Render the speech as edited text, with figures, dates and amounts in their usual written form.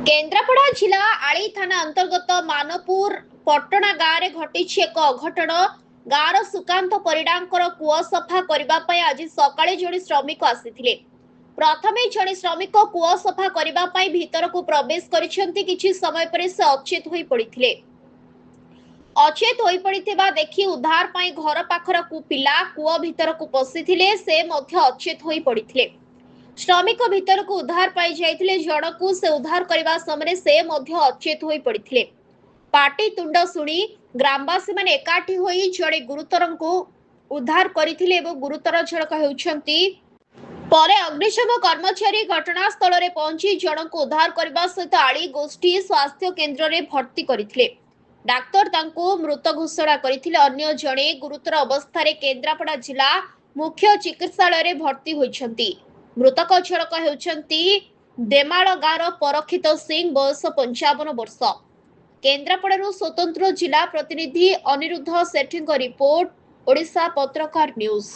केन्द्रापड़ा जिला आली थाना अंतर्गत मानपुर पटना गाँव में घटी एक अघटन। गाँवर सुकांत परिडांकर कूଅ सफा करने आज सकाळे जड़े श्रमिक आसी प्रथमे जड़े श्रमिक कूଅ सफा करने भीतर को प्रवेश करिसेंती। किछि समय पर से अचेत होई पड़िथिले। अचेत होई पड़िथिबा देखि उद्धार पाई घर पाखर पिला कूଅ भीतर को पशिथिले। से मध्य अचेत होई पड़िथिले। श्रमिक भीतर को उद्धार पाई जाइथिले। जणकू से उद्धार करने समय से मध्य अचेत होई पड़िथिले। पाटी तुंड शुणी ग्रामवासी माने एकाठी होई जड़े गुरुतर को उद्धार करथिले एवं गुरुतर झड़क हेउछंती। परे अग्निशम कर्मचारी घटनास्थल में पहुंची जणक उद्धार करने सहित आली गोष्ठी स्वास्थ्य केन्द्र में भर्ती करथिले। डाक्तर तांको मृत घोषणा करथिले। अन्य जणे गुरुतर अवस्था केन्द्रापड़ा जिला मुख्य चिकित्सालय में भर्ती होइछंती। मृतक झड़क हेउछंती देमाल गाँवर परक्षित सिंह, बयस 55 वर्ष। केन्द्रापड़ारू स्वतंत्र जिला प्रतिनिधि अनिरुद्ध सेठी रिपोर्ट, ओडिशा पत्रकार न्यूज।